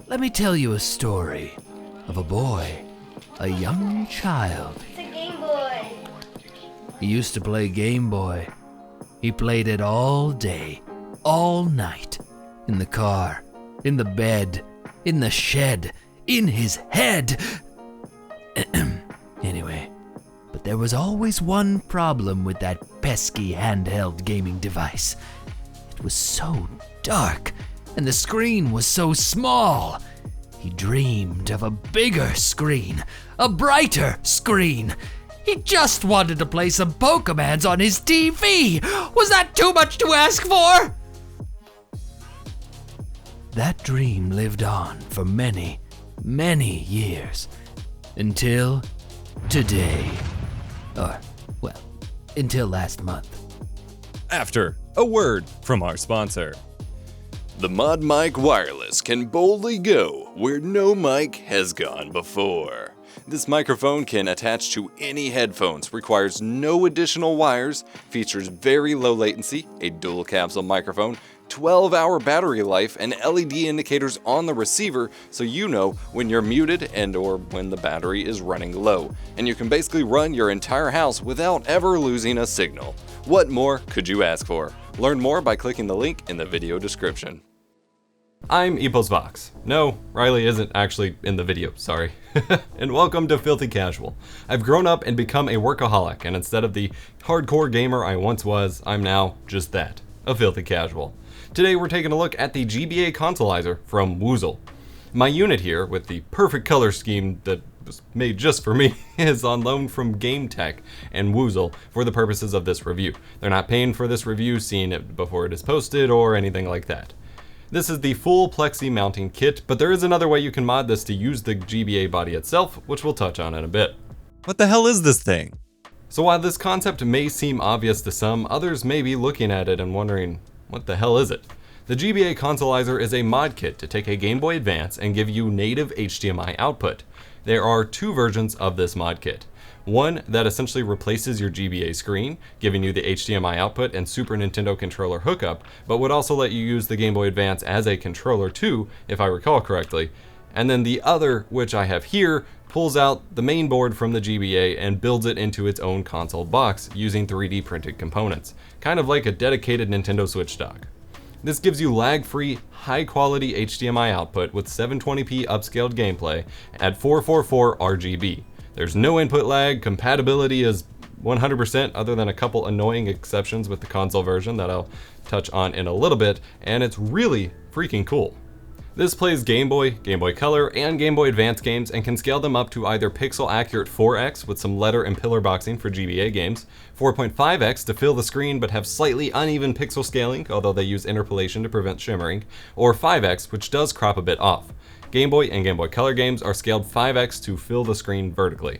let me tell you a story of a boy, a young child. It's a Game Boy. He used to play Game Boy. He played it all day, all night, in the car, in the bed, in the shed, in his head. Anyway, but there was always one problem with that pesky handheld gaming device. It was so dark, and the screen was so small. He dreamed of a bigger screen, a brighter screen. He just wanted to play some Pokemons on his TV. Was that too much to ask for? That dream lived on for many, many years, until today. Or, well, until last month. After a word from our sponsor. The Mod Mic Wireless can boldly go where no mic has gone before. This microphone can attach to any headphones, requires no additional wires, features very low latency, a dual capsule microphone, 12-hour battery life, and LED indicators on the receiver so you know when you're muted and or when the battery is running low. And you can basically run your entire house without ever losing a signal. What more could you ask for? Learn more by clicking the link in the video description. I'm EposVox. No, Riley isn't actually in the video, sorry. And welcome to Filthy Casual. I've grown up and become a workaholic, and instead of the hardcore gamer I once was, I'm now just that, a filthy casual. Today we're taking a look at the GBA Consolizer from Woozle. My unit here, with the perfect color scheme that was made just for me, is on loan from Game-Tech and Woozle for the purposes of this review. They're not paying for this review, seeing it before it is posted or anything like that. This is the full plexi mounting kit, but there is another way you can mod this to use the GBA body itself, which we'll touch on in a bit. What the hell is this thing? So while this concept may seem obvious to some, others may be looking at it and wondering, what the hell is it? The GBA Consolizer is a mod kit to take a Game Boy Advance and give you native HDMI output. There are two versions of this mod kit. One that essentially replaces your GBA screen, giving you the HDMI output and Super Nintendo controller hookup, but would also let you use the Game Boy Advance as a controller too, if I recall correctly. And then the other, which I have here, pulls out the main board from the GBA and builds it into its own console box using 3D printed components, kind of like a dedicated Nintendo Switch dock. This gives you lag-free, high-quality HDMI output with 720p upscaled gameplay at 444 RGB. There's no input lag, compatibility is 100% other than a couple annoying exceptions with the console version that I'll touch on in a little bit, and it's really freaking cool. This plays Game Boy, Game Boy Color, and Game Boy Advance games and can scale them up to either pixel-accurate 4x with some letter and pillar boxing for GBA games, 4.5x to fill the screen but have slightly uneven pixel scaling, although they use interpolation to prevent shimmering, or 5x, which does crop a bit off. Game Boy and Game Boy Color games are scaled 5x to fill the screen vertically.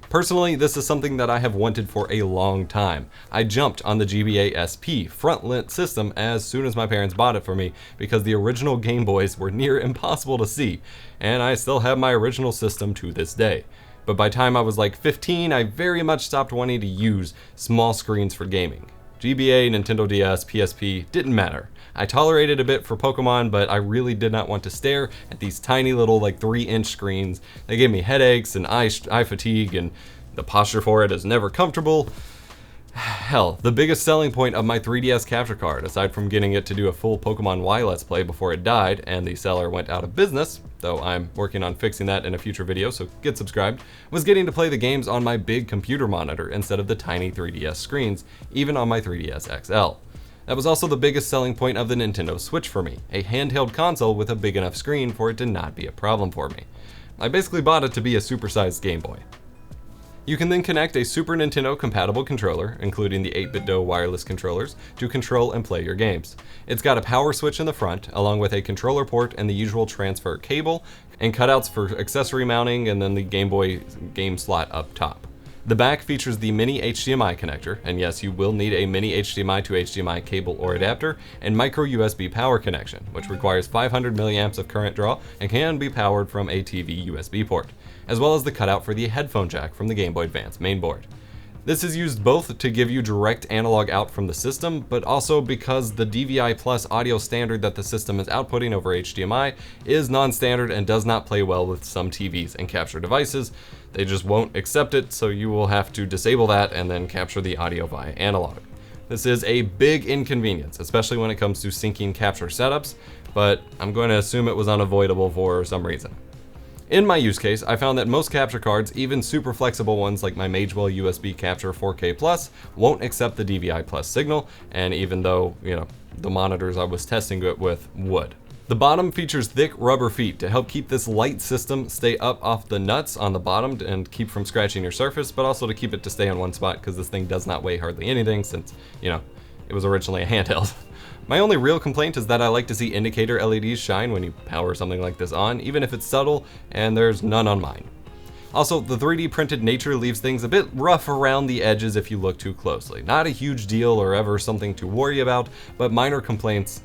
Personally, this is something that I have wanted for a long time. I jumped on the GBA SP front-lit system as soon as my parents bought it for me because the original Game Boys were near impossible to see, and I still have my original system to this day. But by the time I was like 15, I very much stopped wanting to use small screens for gaming. GBA, Nintendo DS, PSP, didn't matter. I tolerated a bit for Pokemon, but I really did not want to stare at these tiny little 3-inch screens. They gave me headaches and eye fatigue, and the posture for it is never comfortable. Hell, the biggest selling point of my 3DS capture card, aside from getting it to do a full Pokemon Y Let's Play before it died and the seller went out of business, though I'm working on fixing that in a future video, so get subscribed, was getting to play the games on my big computer monitor instead of the tiny 3DS screens, even on my 3DS XL. That was also the biggest selling point of the Nintendo Switch for me, a handheld console with a big enough screen for it to not be a problem for me. I basically bought it to be a supersized Game Boy. You can then connect a Super Nintendo compatible controller, including the 8-bit wireless controllers, to control and play your games. It's got a power switch in the front, along with a controller port and the usual transfer cable, and cutouts for accessory mounting, and then the Game Boy game slot up top. The back features the mini HDMI connector, and yes, you will need a mini HDMI to HDMI cable or adapter, and micro USB power connection, which requires 500 milliamps of current draw and can be powered from a TV USB port, as well as the cutout for the headphone jack from the Game Boy Advance mainboard. This is used both to give you direct analog out from the system, but also because the DVI Plus audio standard that the system is outputting over HDMI is non-standard and does not play well with some TVs and capture devices. They just won't accept it, so you will have to disable that and then capture the audio via analog. This is a big inconvenience, especially when it comes to syncing capture setups, but I'm going to assume it was unavoidable for some reason. In my use case, I found that most capture cards, even super flexible ones like my Magewell USB Capture 4K Plus, won't accept the DVI Plus signal, and even though, the monitors I was testing it with would. The bottom features thick rubber feet to help keep this light system stay up off the nuts on the bottom and keep from scratching your surface, but also to keep it to stay on one spot because this thing does not weigh hardly anything since, it was originally a handheld. My only real complaint is that I like to see indicator LEDs shine when you power something like this on, even if it's subtle, and there's none on mine. Also, the 3D printed nature leaves things a bit rough around the edges if you look too closely. Not a huge deal or ever something to worry about, but minor complaints,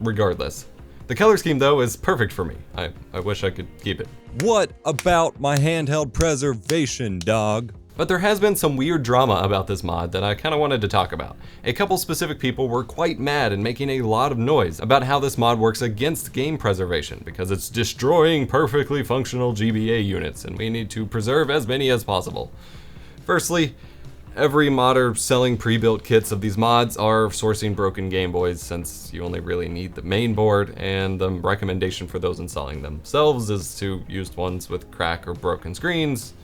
regardless. The color scheme though is perfect for me. I wish I could keep it. What about my handheld preservation, dog? But there has been some weird drama about this mod that I kind of wanted to talk about. A couple specific people were quite mad and making a lot of noise about how this mod works against game preservation because it's destroying perfectly functional GBA units and we need to preserve as many as possible. Firstly, every modder selling pre-built kits of these mods are sourcing broken Game Boys since you only really need the main board, and the recommendation for those installing themselves is to use ones with crack or broken screens.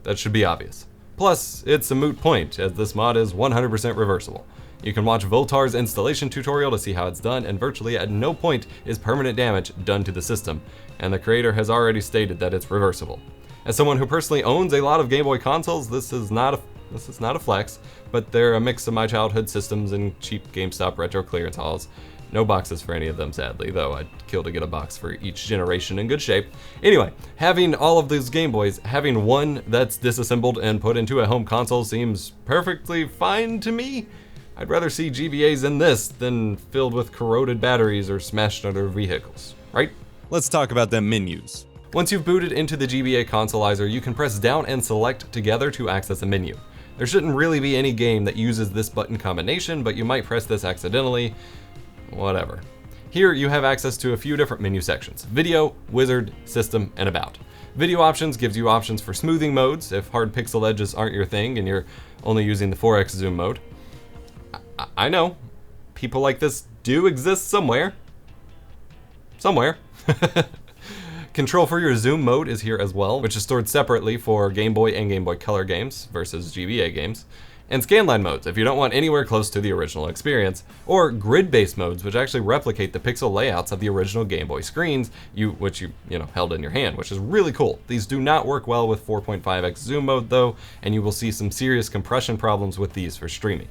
That should be obvious. Plus, it's a moot point, as this mod is 100% reversible. You can watch Voltar's installation tutorial to see how it's done, and virtually at no point is permanent damage done to the system, and the creator has already stated that it's reversible. As someone who personally owns a lot of Game Boy consoles, this is not a flex, but they're a mix of my childhood systems and cheap GameStop retro clearance hauls. No boxes for any of them, sadly, though I'd kill to get a box for each generation in good shape. Anyway, having all of these Game Boys, having one that's disassembled and put into a home console seems perfectly fine to me. I'd rather see GBAs in this than filled with corroded batteries or smashed under vehicles, right? Let's talk about them menus. Once you've booted into the GBA Consolizer, you can press down and select together to access a menu. There shouldn't really be any game that uses this button combination, but you might press this accidentally. Whatever. Here you have access to a few different menu sections: Video, Wizard, System, and About. Video options gives you options for smoothing modes if hard pixel edges aren't your thing and you're only using the 4x zoom mode. I know, people like this do exist somewhere. Control for your zoom mode is here as well, which is stored separately for Game Boy and Game Boy Color games versus GBA games. And scanline modes if you don't want anywhere close to the original experience, or grid-based modes which actually replicate the pixel layouts of the original Game Boy screens, which you held in your hand, which is really cool. These do not work well with 4.5x zoom mode though, and you will see some serious compression problems with these for streaming.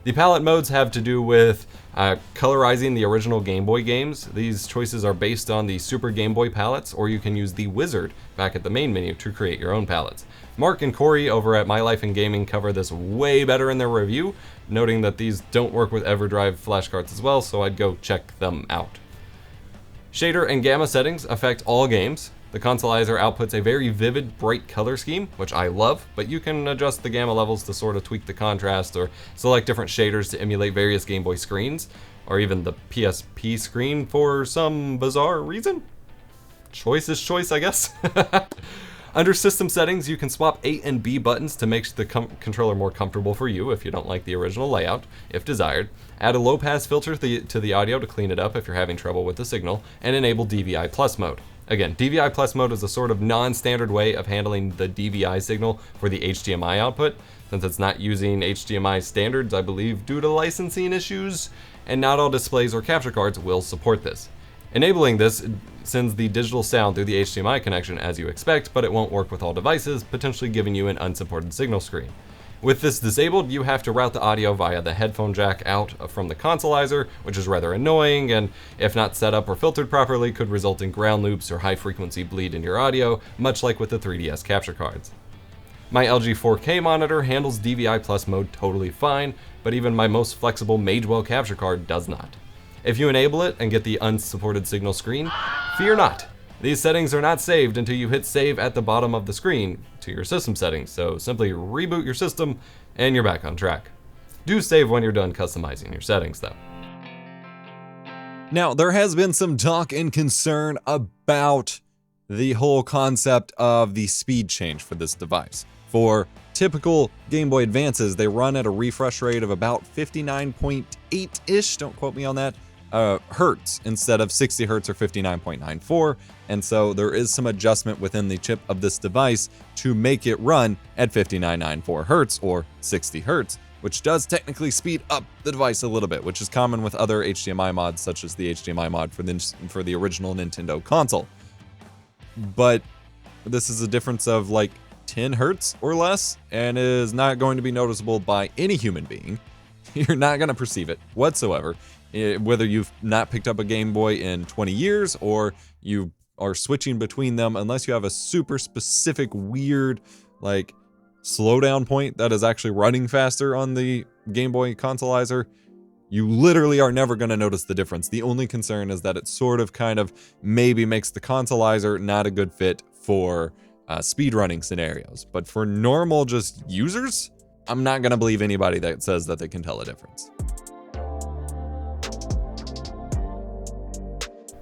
The palette modes have to do with colorizing the original Game Boy games. These choices are based on the Super Game Boy palettes, or you can use the Wizard back at the main menu to create your own palettes. Mark and Corey over at My Life in Gaming cover this way better in their review, noting that these don't work with EverDrive flashcards as well, so I'd go check them out. Shader and gamma settings affect all games. The Consolizer outputs a very vivid, bright color scheme, which I love, but you can adjust the gamma levels to sort of tweak the contrast or select different shaders to emulate various Game Boy screens, or even the PSP screen for some bizarre reason. Choice is choice, I guess. Under system settings, you can swap A and B buttons to make the controller more comfortable for you if you don't like the original layout, if desired. Add a low pass filter to the audio to clean it up if you're having trouble with the signal, and enable DVI Plus mode. Again, DVI Plus mode is a sort of non-standard way of handling the DVI signal for the HDMI output, since it's not using HDMI standards, I believe, due to licensing issues, and not all displays or capture cards will support this. Enabling this sends the digital sound through the HDMI connection as you expect, but it won't work with all devices, potentially giving you an unsupported signal screen. With this disabled, you have to route the audio via the headphone jack out from the Consolizer, which is rather annoying, and if not set up or filtered properly, could result in ground loops or high frequency bleed in your audio, much like with the 3DS capture cards. My LG 4K monitor handles DVI Plus mode totally fine, but even my most flexible Magewell capture card does not. If you enable it and get the unsupported signal screen, fear not. These settings are not saved until you hit save at the bottom of the screen to your system settings, so simply reboot your system and you're back on track. Do save when you're done customizing your settings though. Now, there has been some talk and concern about the whole concept of the speed change for this device. For typical Game Boy Advances, they run at a refresh rate of about 59.8-ish, don't quote me on that, hertz instead of 60 hertz or 59.94, and so there is some adjustment within the chip of this device to make it run at 59.94 hertz or 60 hertz, which does technically speed up the device a little bit, which is common with other HDMI mods, such as the HDMI mod for the original Nintendo console. But this is a difference of like 10 hertz or less, and is not going to be noticeable by any human being. You're not going to perceive it whatsoever, whether you've not picked up a Game Boy in 20 years or you are switching between them, unless you have a super specific weird like slowdown point that is actually running faster on the Game Boy Consolizer. You literally are never going to notice the difference. The only concern is that it sort of kind of maybe makes the Consolizer not a good fit for speedrunning scenarios. But for normal just users, I'm not going to believe anybody that says that they can tell a difference.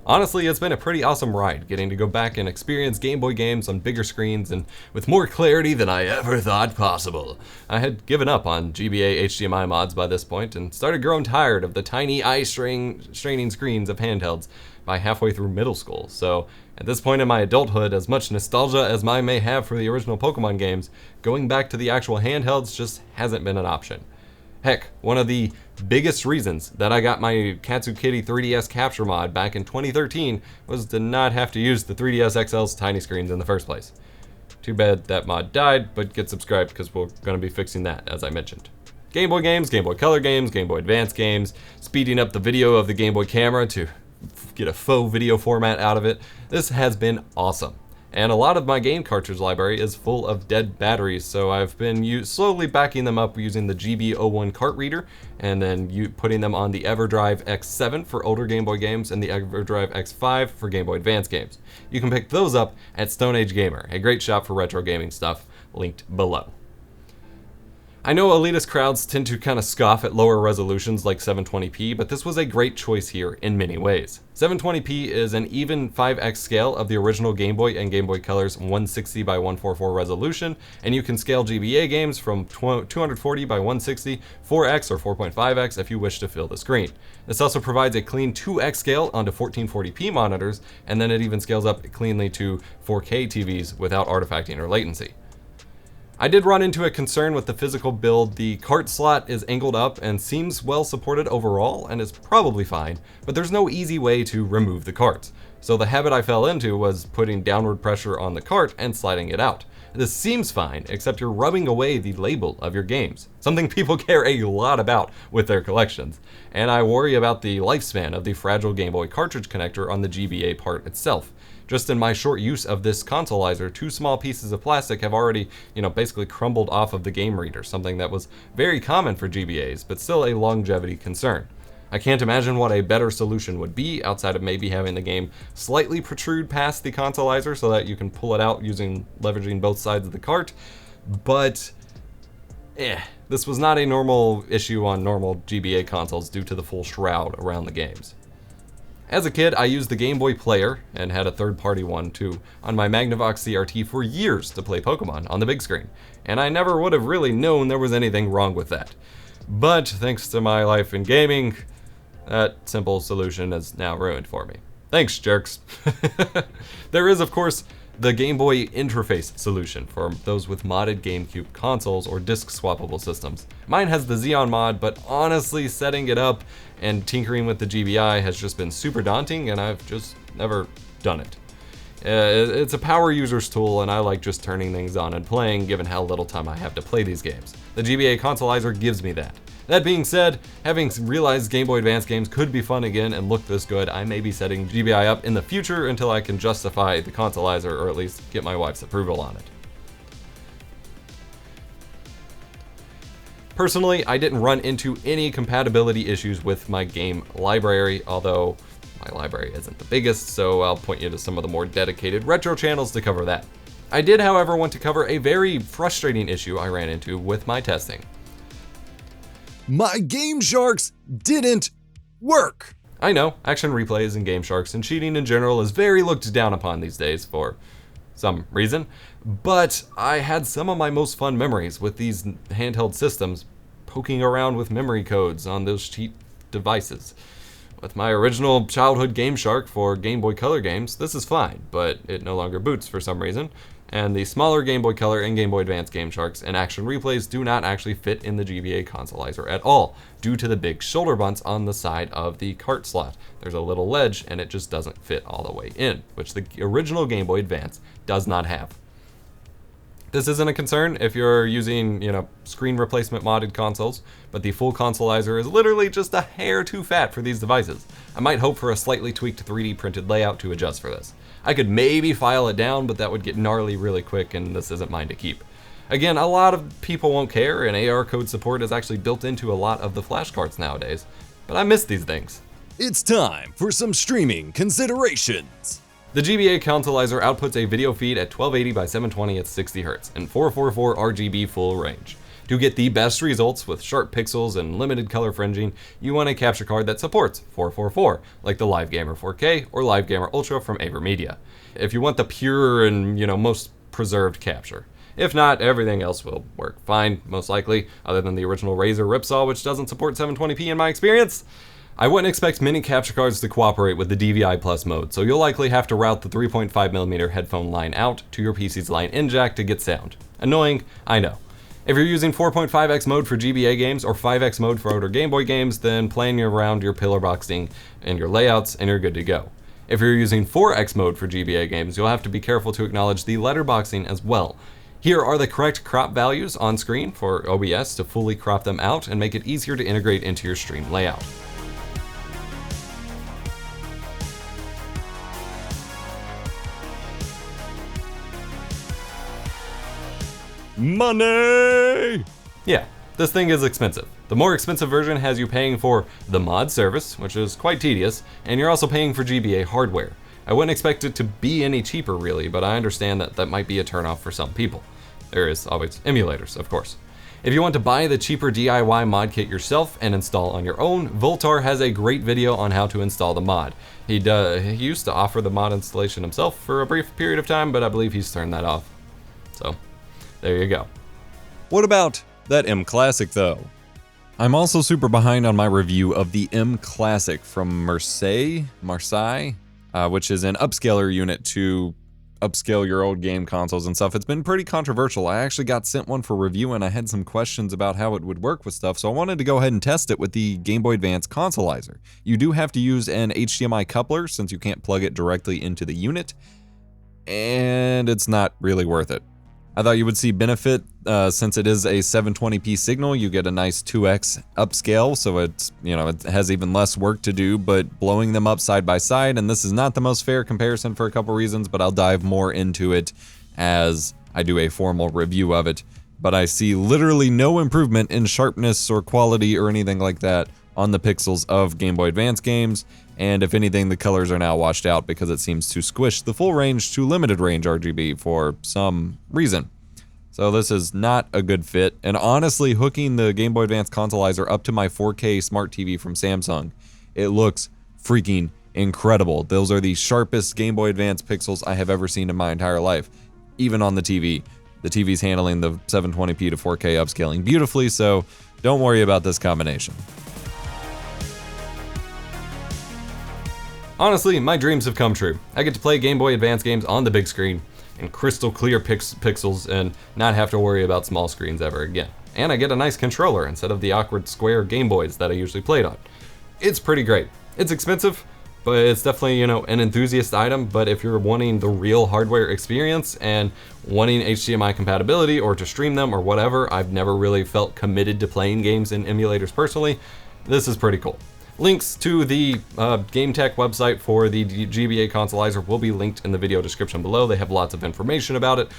Honestly, it's been a pretty awesome ride, getting to go back and experience Game Boy games on bigger screens and with more clarity than I ever thought possible. I had given up on GBA HDMI mods by this point and started growing tired of the tiny eye-straining screens of handhelds by halfway through middle school, so at this point in my adulthood, as much nostalgia as I may have for the original Pokemon games, going back to the actual handhelds just hasn't been an option. Heck, one of the biggest reasons that I got my Katsukitty 3DS capture mod back in 2013 was to not have to use the 3DS XL's tiny screens in the first place. Too bad that mod died, but get subscribed because we're going to be fixing that, as I mentioned. Game Boy games, Game Boy Color games, Game Boy Advanced games, speeding up the video of the Game Boy camera to get a faux video format out of it. This has been awesome. And a lot of my game cartridge library is full of dead batteries, so I've been slowly backing them up using the GB01 cart reader, and then putting them on the EverDrive X7 for older Game Boy games, and the EverDrive X5 for Game Boy Advance games. You can pick those up at Stone Age Gamer, a great shop for retro gaming stuff, linked below. I know elitist crowds tend to kind of scoff at lower resolutions like 720p, but this was a great choice here in many ways. 720p is an even 5x scale of the original Game Boy and Game Boy Color's 160 by 144 resolution, and you can scale GBA games from 240 by 160, 4x or 4.5x if you wish to fill the screen. This also provides a clean 2x scale onto 1440p monitors, and then it even scales up cleanly to 4K TVs without artifacting or latency. I did run into a concern with the physical build. The cart slot is angled up and seems well supported overall and is probably fine, but there's no easy way to remove the carts. So the habit I fell into was putting downward pressure on the cart and sliding it out. This seems fine, except you're rubbing away the label of your games, something people care a lot about with their collections. And I worry about the lifespan of the fragile Game Boy cartridge connector on the GBA part itself. Just in my short use of this consolizer, 2 small pieces of plastic have already, basically crumbled off of the game reader, something that was very common for GBAs, but still a longevity concern. I can't imagine what a better solution would be outside of maybe having the game slightly protrude past the consolizer so that you can pull it out leveraging both sides of the cart, but this was not a normal issue on normal GBA consoles due to the full shroud around the games. As a kid, I used the Game Boy Player, and had a third-party one too, on my Magnavox CRT for years to play Pokemon on the big screen, and I never would have really known there was anything wrong with that. But thanks to my life in gaming, that simple solution is now ruined for me. Thanks, jerks. There is, of course, the Game Boy interface solution for those with modded GameCube consoles or disc swappable systems. Mine has the Xeon mod, but honestly, setting it up and tinkering with the GBI has just been super daunting, and I've just never done it. It's a power user's tool, and I like just turning things on and playing, given how little time I have to play these games. The GBA Consolizer gives me that. That being said, having realized Game Boy Advance games could be fun again and look this good, I may be setting GBI up in the future until I can justify the Consolizer, or at least get my wife's approval on it. Personally, I didn't run into any compatibility issues with my game library, although My library isn't the biggest, so I'll point you to some of the more dedicated retro channels to cover that. I did, however, want to cover a very frustrating issue I ran into with my testing. My Game Sharks didn't work! I know, action replays and Game Sharks and cheating in general is very looked down upon these days for some reason, but I had some of my most fun memories with these handheld systems poking around with memory codes on those cheap devices. With my original childhood Game Shark for Game Boy Color games, this is fine, but it no longer boots for some reason, and the smaller Game Boy Color and Game Boy Advanced Game Sharks and action replays do not actually fit in the GBA Consolizer at all, due to the big shoulder bunts on the side of the cart slot. There's a little ledge and it just doesn't fit all the way in, which the original Game Boy Advance does not have. This isn't a concern if you're using, screen replacement modded consoles, but the full Consolizer is literally just a hair too fat for these devices. I might hope for a slightly tweaked 3D printed layout to adjust for this. I could maybe file it down, but that would get gnarly really quick and this isn't mine to keep. Again, a lot of people won't care, and AR code support is actually built into a lot of the flash cards nowadays, but I miss these things. It's time for some streaming considerations. The GBA Consolizer outputs a video feed at 1280 by 720 at 60 Hz and 444 RGB full range. To get the best results with sharp pixels and limited color fringing, you want a capture card that supports 444, like the LiveGamer 4K or LiveGamer Ultra from AverMedia, if you want the pure and, most preserved capture. If not, everything else will work fine, most likely, other than the original Razer Ripsaw, which doesn't support 720p in my experience. I wouldn't expect many capture cards to cooperate with the DVI Plus mode, so you'll likely have to route the 3.5mm headphone line out to your PC's line-in jack to get sound. Annoying, I know. If you're using 4.5x mode for GBA games or 5x mode for older Game Boy games, then plan around your pillar boxing and your layouts and you're good to go. If you're using 4x mode for GBA games, you'll have to be careful to acknowledge the letterboxing as well. Here are the correct crop values on screen for OBS to fully crop them out and make it easier to integrate into your stream layout. Money! Yeah, this thing is expensive. The more expensive version has you paying for the mod service, which is quite tedious, and you're also paying for GBA hardware. I wouldn't expect it to be any cheaper really, but I understand that that might be a turnoff for some people. There is always emulators, of course. If you want to buy the cheaper DIY mod kit yourself and install on your own, Voltar has a great video on how to install the mod. He used to offer the mod installation himself for a brief period of time, but I believe he's turned that off. So, there you go. What about that M Classic though? I'm also super behind on my review of the M Classic from Marseille, which is an upscaler unit to upscale your old game consoles and stuff. It's been pretty controversial. I actually got sent one for review and I had some questions about how it would work with stuff, so I wanted to go ahead and test it with the Game Boy Advance Consolizer. You do have to use an HDMI coupler since you can't plug it directly into the unit, and it's not really worth it. I thought you would see benefit since it is a 720p signal. You get a nice 2x upscale, so it's, it has even less work to do, but blowing them up side by side, and this is not the most fair comparison for a couple reasons, but I'll dive more into it as I do a formal review of it. But I see literally no improvement in sharpness or quality or anything like that on the pixels of Game Boy Advance games, and if anything, the colors are now washed out because it seems to squish the full range to limited range RGB for some reason. So this is not a good fit, and honestly, hooking the Game Boy Advance Consolizer up to my 4K smart TV from Samsung, it looks freaking incredible. Those are the sharpest Game Boy Advance pixels I have ever seen in my entire life, even on the TV. The TV's handling the 720p to 4K upscaling beautifully, so don't worry about this combination. Honestly, my dreams have come true. I get to play Game Boy Advance games on the big screen in crystal clear pixels and not have to worry about small screens ever again. And I get a nice controller instead of the awkward square Game Boys that I usually played on. It's pretty great. It's expensive, but it's definitely, an enthusiast item, but if you're wanting the real hardware experience and wanting HDMI compatibility or to stream them or whatever, I've never really felt committed to playing games in emulators personally, this is pretty cool. Links to the Game-Tech website for the GBA Consolizer will be linked in the video description below. They have lots of information about it,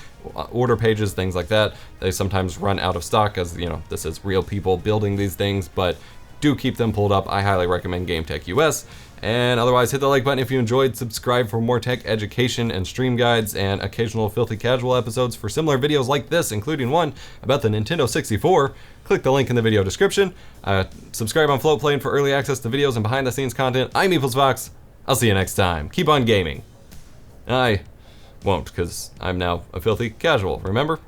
order pages, things like that. They sometimes run out of stock as, this is real people building these things, but do keep them pulled up. I highly recommend Game-Tech US, And otherwise, hit the like button if you enjoyed, subscribe for more tech education and stream guides, and occasional filthy casual episodes for similar videos like this, including one about the Nintendo 64. Click the link in the video description. Subscribe on Float Plane for early access to videos and behind the scenes content. I'm EposVox. I'll see you next time. Keep on gaming. I won't, because I'm now a filthy casual, remember?